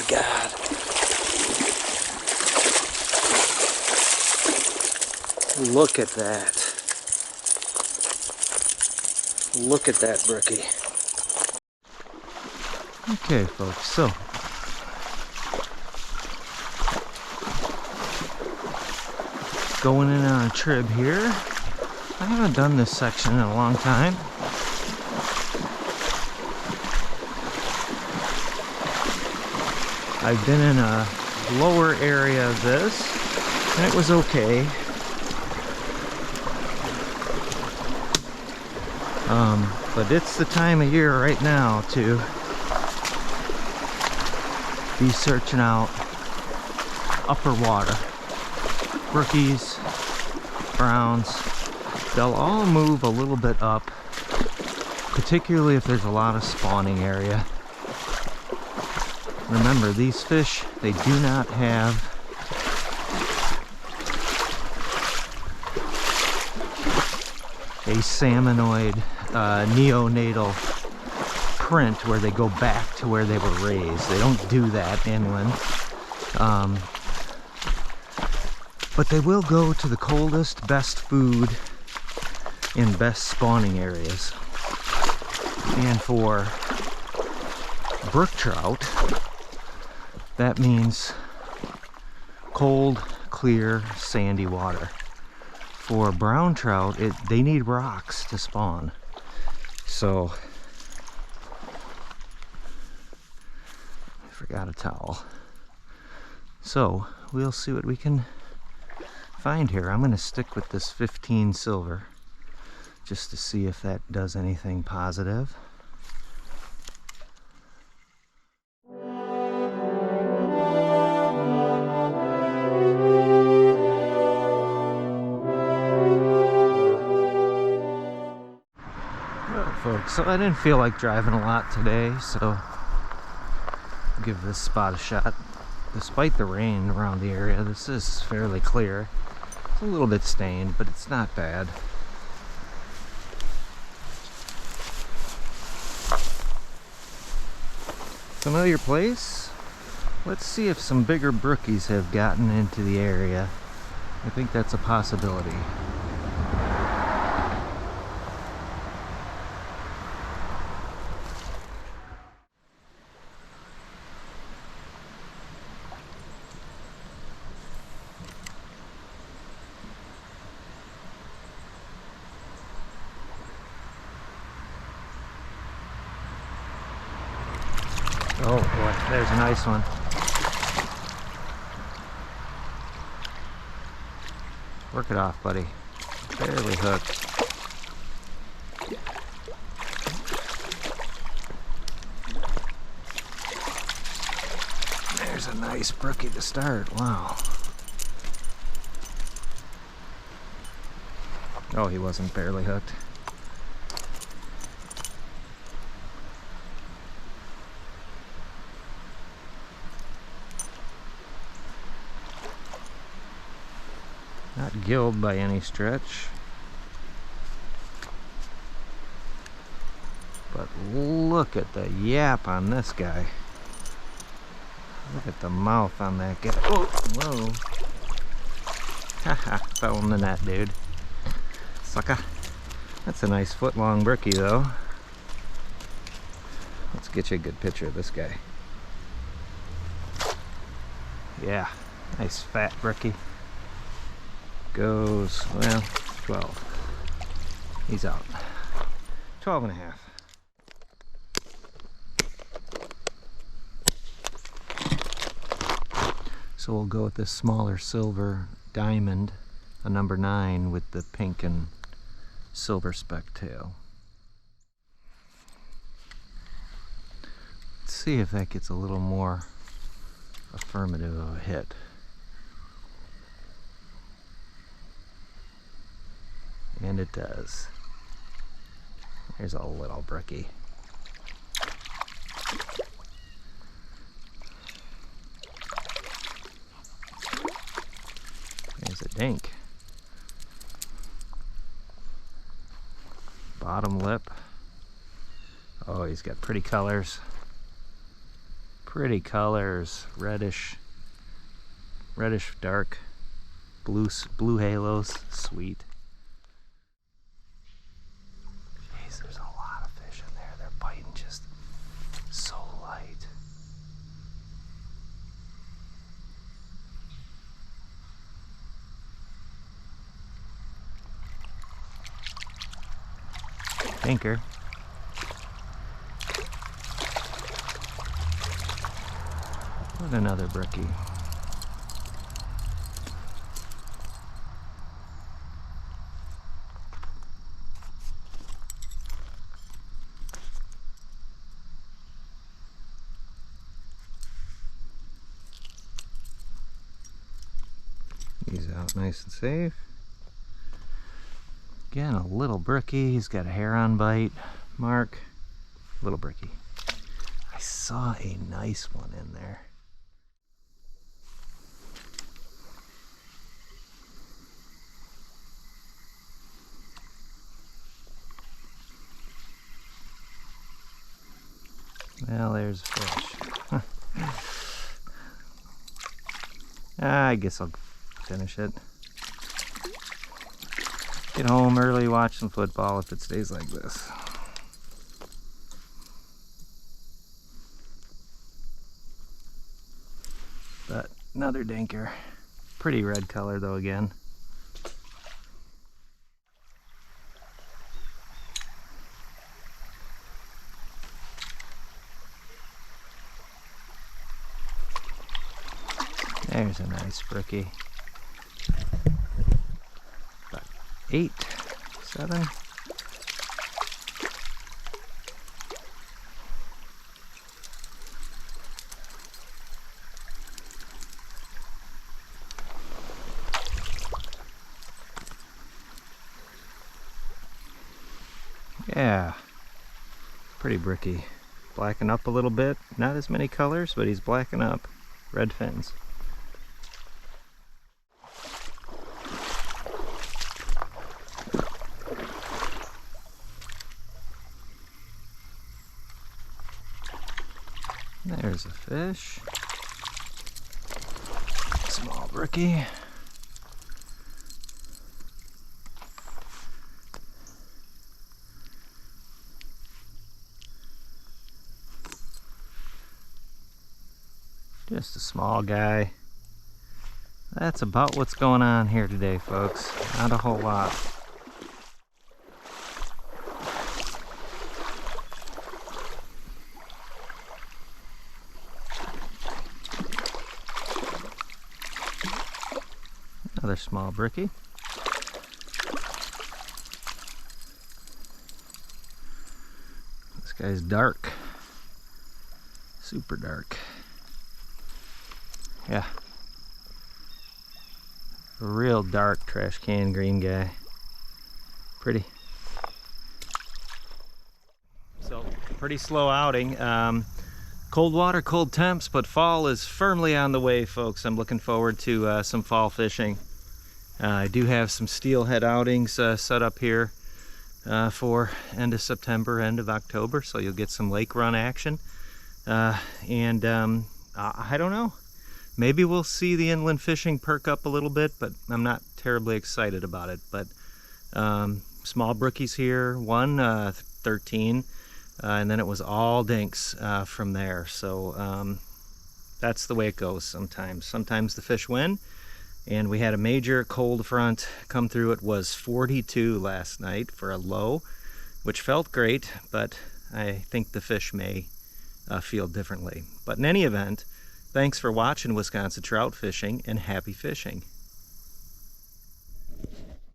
my God. Look at that. Look at that brookie. Okay, folks, so going in on a trib here. I haven't done this section in a long time. I've been in a lower area of this, and it was okay. But it's the time of year right now to be searching out upper water. Brookies, browns, they'll all move a little bit up, particularly if there's a lot of spawning area. Remember, these fish, they do not have a salmonoid neonatal print where they go back to where they were raised. They don't do that inland. But they will go to the coldest, best food and best spawning areas. And for brook trout, that means cold, clear, sandy water. For brown trout, they need rocks to spawn. So, I forgot a towel. So, we'll see what we can find here. I'm going to stick with this 15 silver just to see if that does anything positive. Folks, so I didn't feel like driving a lot today, so I'll give this spot a shot. Despite the rain around the area, this is fairly clear. It's a little bit stained, but it's not bad. Familiar place? Let's see if some bigger brookies have gotten into the area. I think that's a possibility. Oh boy, there's a nice one. Work it off, buddy. Barely hooked. There's a nice brookie to start. Wow. Oh, he wasn't barely hooked. Not gilled by any stretch, but look at the yap on this guy. Look at the mouth on that guy. Oh, whoa. Haha, fell in the net, dude. Sucker. That's a nice foot-long brookie, though. Let's get you a good picture of this guy. Yeah, nice fat brookie. Goes, well, 12. He's out. 12 and a half. So we'll go with this smaller silver diamond, a number 9 with the pink and silver speck tail. Let's see if that gets a little more affirmative of a hit. And it does. There's a little brookie. There's a dink. Bottom lip. Oh, he's got pretty colors. Pretty colors, reddish dark, blue halos, sweet. Jeez, there's a lot of fish in there. They're biting just so light. Tinker. What another brookie. He's out nice and safe. Again, a little brookie. He's got a hair on bite mark. Little brookie. I saw a nice one in there. Well, there's a fish. I guess I'll finish it. Get home early, watch some football if it stays like this. But another dinker. Pretty red color though again. There's a nice brookie. About 8, 7. Yeah, pretty brookie. Blacken up a little bit. Not as many colors, but he's blacking up. Red fins. There's a fish. Small brookie. Just a small guy. That's about what's going on here today, folks. Not a whole lot. Another small brookie. This guy's dark. Super dark. Yeah. A real dark trash can green guy. Pretty. So, pretty slow outing. Cold water, cold temps, but fall is firmly on the way, folks. I'm looking forward to some fall fishing. I do have some steelhead outings set up here for end of September, end of October, so you'll get some lake run action. I don't know. Maybe we'll see the inland fishing perk up a little bit, but I'm not terribly excited about it. But small brookies here, 13, and then it was all dinks from there. So that's the way it goes sometimes. Sometimes the fish win, and we had a major cold front come through. It was 42 last night for a low, which felt great, but I think the fish may feel differently. But in any event, thanks for watching Wisconsin Trout Fishing, and happy fishing.